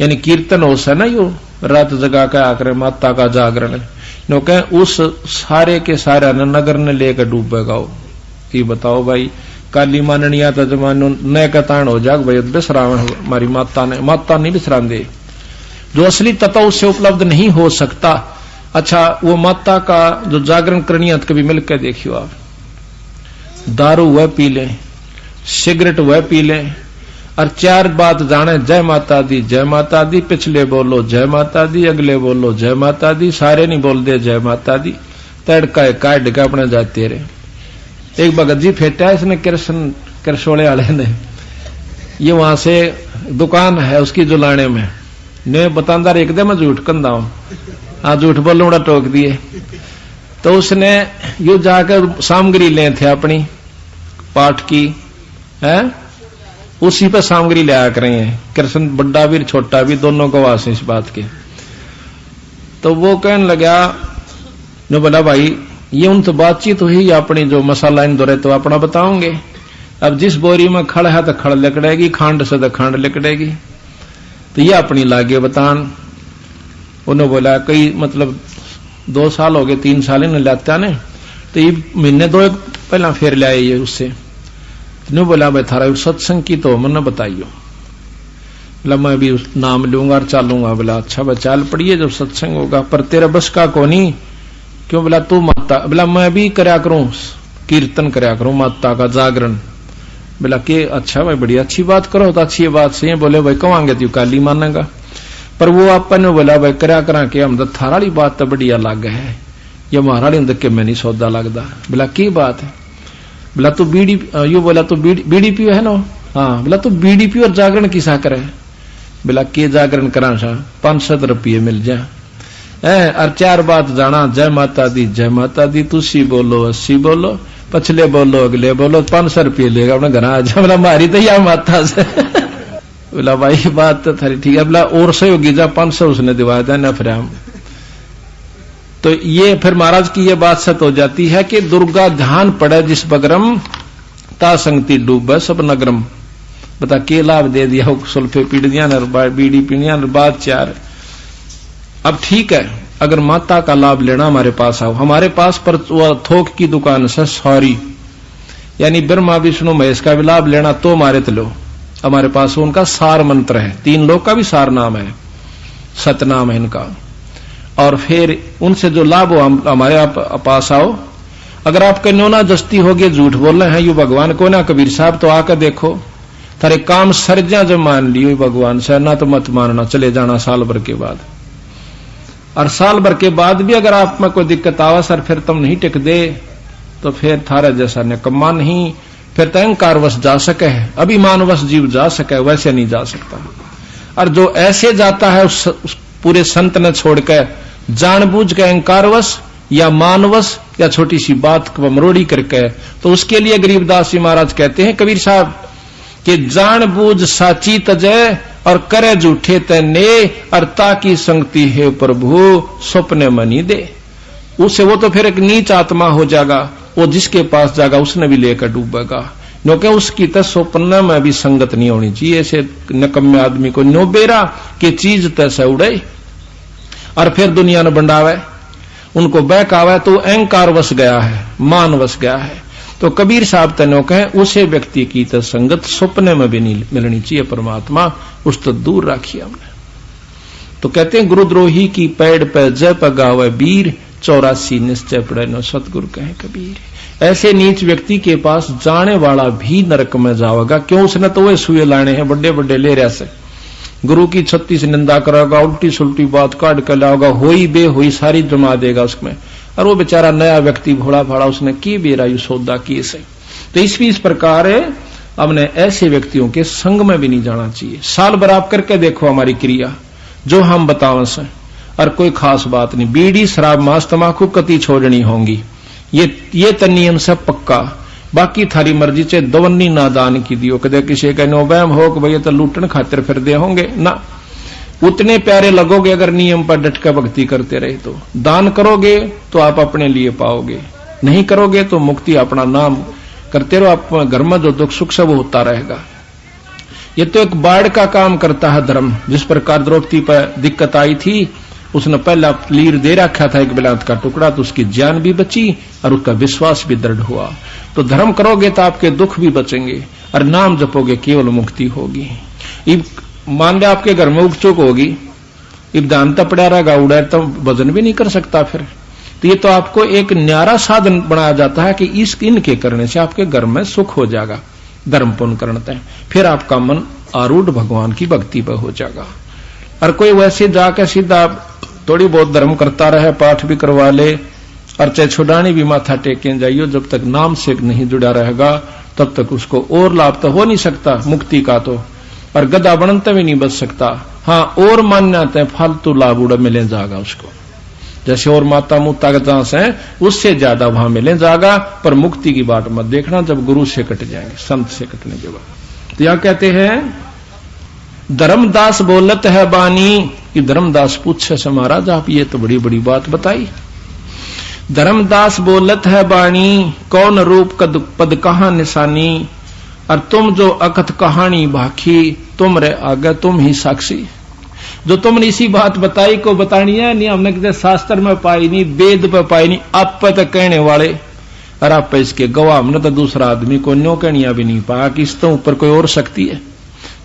यानी कीर्तन हो सा ना, यो रात जगा के आकर माता का जागरण, नो कहे उस सारे के सारे नगर ने लेकर डूबेगा। ये बताओ भाई, काली माननिया तो जमानो नए कतान हो जाग भाई, बिसरावण हमारी माता नहीं बिसरान दे। जो असली तत्व उससे उपलब्ध नहीं हो सकता। अच्छा, वो माता का जो जागरण करनी है, कभी मिलकर देखियो आप। दारू वह पी लें, सिगरेट वह पी लें, और चार बात जाने, जय माता दी जय माता दी, पिछले बोलो जय माता दी, अगले बोलो जय माता दी, सारे नहीं बोल दे जय माता दी, तड़का काट के अपने जाते रहे। एक भगत जी फेटा है इसने कृष्णोले वाले ने, ये वहां से दुकान है उसकी जुलाने में, ने बतांदार एक दे मैं झूठ कंदा हूं, हाँ झूठ बोलूं बड़ा टोक दिए। तो उसने यू जाकर सामग्री ले थे अपनी पाठ की है, उसी पर सामग्री ले आ रहे हैं। कृष्ण बड़ा भी छोटा भी दोनों को वास इस बात के। तो वो कहने लगा, जो बोला भाई ये उन तो बातचीत हुई अपनी, जो मसाला इन दो रहे तो अपना बताओगे। अब जिस बोरी में खड़ है तो खड़ लिकड़ेगी, खांड से तो खांड लिकड़ेगी, तो ये अपनी लागे बतान। उन्होंने बोला कई मतलब 2 साल हो गए, 3 साल ही लाता ने, तो ये महीने 2 पहला फेर लाए ये उससे। ने बोला भाई थारा सत्संग की तो मन बताइयो। बोला मैं भी नाम लूंगा और चालूंगा। बोला अच्छा भाई चाल पड़िए जब सत्संग होगा, पर तेरा बस का कोनी क्यों? बोला तू माता, बोला मैं भी करया करूं, कीर्तन करया करूं माता का जागरण। बोला के अच्छा भाई बड़ी अच्छी बात करो, तो अच्छी बात से बोले भाई कवांगे तू काली मानेगा। पर वो अपन ने बोला भाई करया करा के हम तो थारा वाली बात तो बड़ी अलग है, ये हमारा के मैं नहीं सौदा लगता। बोला की बात है? बोला तू बीड़ी यू, बोला तू बीड़ी पियो है ना? हाँ। बोला तू बीड़ी पियो और जागरण किसा करे? बोला के जागरण करा सा 500 रुपये मिल जाए और 4 बात जाना, जय माता दी जय माता दी, तुसी बोलो 80 बोलो, पछले बोलो अगले बोलो, 500 रुपये लेगा अपने घर आ जा। बोला मारी तो या माता से। बोला भाई बात तो थारी ठीक है। बोला और से होगी जा 500 उसने दिवा दिया न फिर हम। तो ये फिर महाराज की ये बात सत हो जाती है कि दुर्गा ध्यान पड़े जिस बगरम, ता संगति डूबे सब नगरम। बता के लाभ दे दिया, सुल्फे पीड़ दिया न बीड़ी पीड़िया न बात 4। अब ठीक है, अगर माता का लाभ लेना हमारे पास आओ, हमारे पास पर थोक की दुकान से सॉरी यानी ब्रह्मा विष्णु महेश का भी लाभ लेना तो हमारे तो लो। हमारे पास उनका सार मंत्र है, 3 लोग का भी सार नाम है, सतनाम है इनका। और फिर उनसे जो लाभ हो हमारे पास आओ। अगर आपके नोना जस्ती होगी, झूठ बोल रहे हैं यू भगवान को ना कबीर साहब, तो आकर देखो थारे काम सरजा जब मान लियो भगवान से, ना तो मत मानना, चले जाना साल भर के बाद। और साल भर के बाद भी अगर आप में कोई दिक्कत आवा सर, फिर तुम नहीं टिक दे, तो फिर थारा जैसा निकम्मा नहीं, फिर तो अहंकारवश जा सके है, अभिमानवश जीव जा सके, वैसे नहीं जा सकता। और जो ऐसे जाता है उस पूरे संत ने छोड़कर जानबूझ के अहंकारवश या मानवश या छोटी सी बात को मरोड़ी करके, तो उसके लिए गरीबदास जी महाराज कहते हैं कबीर साहब कि जानबूझ साची तजय और करे झूठे तने, और ताकि संगति है प्रभु स्वप्ने मनी दे। उसे वो तो फिर एक नीच आत्मा हो जाएगा, वो जिसके पास जाएगा उसने भी लेकर डूबेगा, क्योंकि उसकी तो स्वप्न में भी संगत नहीं होनी चाहिए। ऐसे नकम्मे आदमी को नोबेरा की चीज तैसे उड़े और फिर दुनिया ने बंडावे, उनको बहकावे, तो अहंकार वश गया है, मान वश गया है। तो कबीर साहब तनो कहे उसे व्यक्ति की तो संगत स्वप्ने में भी नहीं मिलनी चाहिए, परमात्मा उस तो दूर राखिए हमने। तो कहते हैं गुरुद्रोही की पैड़ पे जय पगावे वीर, 84 निश्चय पड़े नो सतगुरु कहे कबीर। ऐसे नीच व्यक्ति के पास जाने वाला भी नरक में जाएगा। क्यों? उसने तो वह सुए लाने हैं बड़े बड़े ले रहा से, गुरु की 36 निंदा करेगा, उल्टी सुल्टी बात काट कर लाओगा, होई बे होई सारी जमा देगा उसमें। और वो बेचारा नया व्यक्ति भोला भाड़ा, उसने की बेरा यू सौदा किए से। तो इस प्रकार हमने ऐसे व्यक्तियों के संग में भी नहीं जाना चाहिए। साल भर आप करके देखो हमारी क्रिया जो हम बतावे से, और कोई खास बात नहीं। बीड़ी शराब मांस तमाकू कति छोड़नी होंगी, ये तो नियम से पक्का। बाकी थारी मर्जी से दवन्नी नादान की दियो, कदे किसी का नो बैम हो कि भैया तो लूटन खातिर फिर दे होंगे ना। उतने प्यारे लगोगे अगर नियम पर डट कर भक्ति करते रहे तो। दान करोगे तो आप अपने लिए पाओगे, नहीं करोगे तो मुक्ति अपना नाम करते रहो, आप घर में जो दुख सुख सब होता रहेगा। ये तो एक बाढ़ का काम करता है धर्म। जिस प्रकार द्रौपदी पर दिक्कत आई थी, उसने पहला लीर दे रखा था एक बिलात का टुकड़ा, तो उसकी जान भी बची और उसका विश्वास भी दृढ़ हुआ। तो धर्म करोगे तो आपके दुख भी बचेंगे और नाम जपोगे केवल मुक्ति होगी। मान लिया आपके घर में उग चुक होगी, इब दानता पड़ा रहेगा उड़ा तो वजन भी नहीं कर सकता फिर। तो ये तो आपको एक न्यारा साधन बनाया जाता है कि इनके करने से आपके घर में सुख हो जाएगा, धर्म पुण्य करते हैं, फिर आपका मन आरूढ़ भगवान की भक्ति पर हो जाएगा। और कोई वैसे जाके सीधा थोड़ी बहुत धर्म करता रहे, पाठ भी करवा ले और चाहे छुड़ानी भी माथा टेके जाइयो, जब तक नाम से नहीं जुड़ा रहेगा तब तक उसको और लाभ तो हो नहीं सकता मुक्ति का तो, और गधा बनते भी नहीं बच सकता। हाँ, और मान्यता फालतू लाभ उड़ा मिले जाएगा उसको, जैसे और माता मुता का चांस है उससे ज्यादा वहां मिले जाएगा। पर मुक्ति की बात मत देखना जब गुरु से कट जाएंगे, संत से कटने के बाद। तो यहां कहते हैं धर्मदास बोलत है बानी, कि धर्मदास पूछे से महाराज आप ये तो बड़ी बड़ी बात बताई। धर्मदास बोलत है बाणी, कौन रूप कद पद कहां निशानी, और तुम जो अकथ कहानी भाखी, तुम रे आगे तुम ही साक्षी। जो तुमने इसी बात बताई को बतानी है नहीं, हमने किसी शास्त्र में पाई नहीं, वेद पे पाई नहीं, आप पे तो कहने वाले और आप पे इसके गवाह। हमने तो दूसरा आदमी को न्यो कहनिया भी नहीं पाया कि इस तो ऊपर कोई और शक्ति है।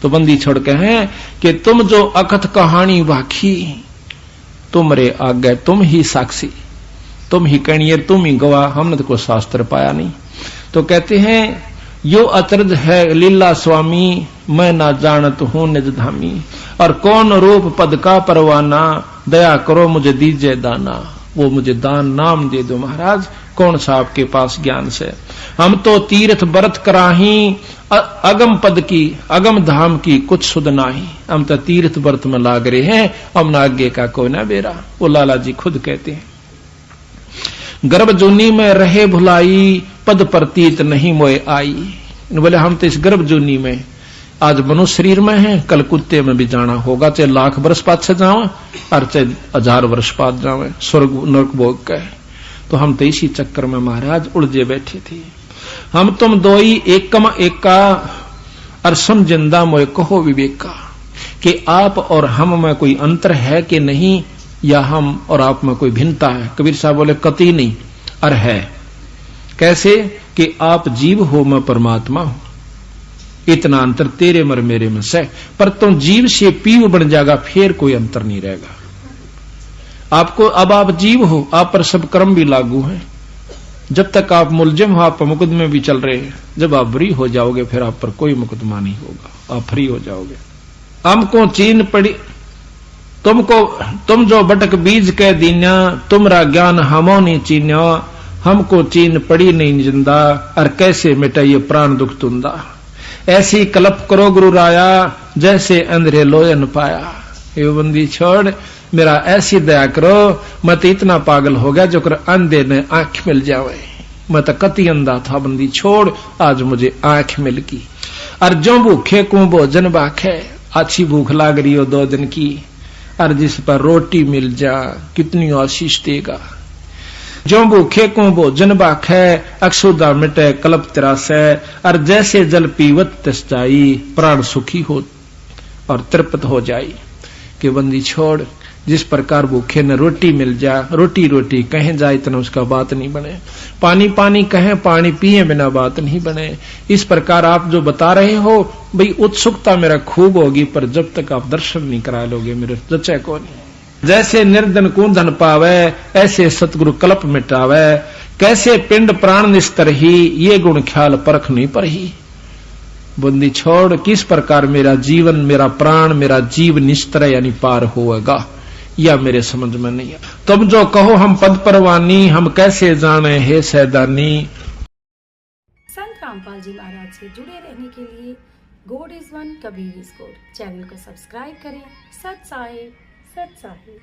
तो बंदी छोड़ के हैं कि तुम जो अकथ कहानी भाखी, तुम रे आगे तुम ही साक्षी, तुम ही कहनिए तुम ही गवाह, हमने तो कोई शास्त्र पाया नहीं। तो कहते हैं यो अचरज है लीला स्वामी, मैं ना जानत हूं निज धामी, और कौन रूप पद का परवाना, दया करो मुझे दीजिए दाना। वो मुझे दान नाम दे दो महाराज, कौन सा आपके पास ज्ञान से। हम तो तीर्थ बरत कराही, अगम पद की अगम धाम की कुछ सुध नाही। हम तो तीर्थ व्रत में लाग रहे हैं, हम आगे का कोई ना बेरा। वो लाला जी खुद कहते हैं गर्भ जूनी में रहे भुलाई, पद प्रतीत नहीं मोए आई। बोले हम तो इस गर्भ जूनी में आज मनुष्य शरीर में है, कल कुत्ते में भी जाना होगा, चाहे लाख वर्ष पाछे जाओ और चाहे 1000 वर्ष बाद जावे स्वर्ग नरक भोग के। तो हम तो इसी चक्कर में महाराज उलझे बैठे थे। हम तुम दोई एकम एका, और समझिंदा मोए कहो विवेका, कि आप और हम में कोई अंतर है कि नहीं, या हम और आप में कोई भिन्नता है। कबीर साहब बोले कति नहीं, और है। कैसे कि आप जीव हो मैं परमात्मा हूं, इतना अंतर तेरे मर मेरे में से। पर तुम जीव से पीव बन जाएगा, फिर कोई अंतर नहीं रहेगा। आपको अब आप जीव हो, आप पर सब कर्म भी लागू हैं। जब तक आप मुलजिम हो, आप पर मुकदमे भी चल रहे हैं। जब आप फ्री हो जाओगे फिर आप पर कोई मुकदमा नहीं होगा, आप फ्री हो जाओगे। हमको चीन पड़ी तुम जो बटक बीज के दीना, तुमरा ज्ञान हमो नहीं चीन्या, हमको चीन पड़ी नहीं जिंदा, और कैसे मिटे ये प्राण दुख तुंदा। ऐसी कल्प करो गुरु राया, जैसे अंधेरे लोयन पाया। ये बंदी छोड़ मेरा ऐसी दया करो, मैं तो इतना पागल हो गया जो कर अंधे ने आंख मिल जावे। मैं तो कति अंधा था, बंदी छोड़ आज मुझे आंख मिल गई। और जो भूखे को भोजन बाखे, अच्छी भूख लाग रही हो 2 दिन की, और जिस पर रोटी मिल जा कितनी आशीष देगा। जो भूखे को भोजन बाखे, अक्षुदा मिटे कल्प त्रासे, और जैसे जल पीवत तस जाई, प्राण सुखी हो और तृप्त हो जाई। कि बंदी छोड़ जिस प्रकार भूखे न रोटी मिल जा, रोटी रोटी कहें जाए इतना उसका बात नहीं बने, पानी पानी कहें पानी पिए बिना बात नहीं बने। इस प्रकार आप जो बता रहे हो भाई उत्सुकता मेरा खूब होगी, पर जब तक आप दर्शन नहीं करा लोगे मेरे जचे को नहीं। जैसे निर्धन को धन पावे, ऐसे सतगुरु कल्प मिटावे, कैसे पिंड प्राण निस्तर ही, ये गुण ख्याल परख नहीं पर ही। बंदी छोड़ किस प्रकार मेरा जीवन मेरा प्राण मेरा जीव निस्तर यानी पार होगा, या मेरे समझ में नहीं है। तुम जो कहो हम पद परवानी, हम कैसे जाने हे सैदानी। संत रामपाल जी महाराज से जुड़े रहने के लिए God is one Kabir is good channel को सब्सक्राइब करें। सत साहिब सत साहिब।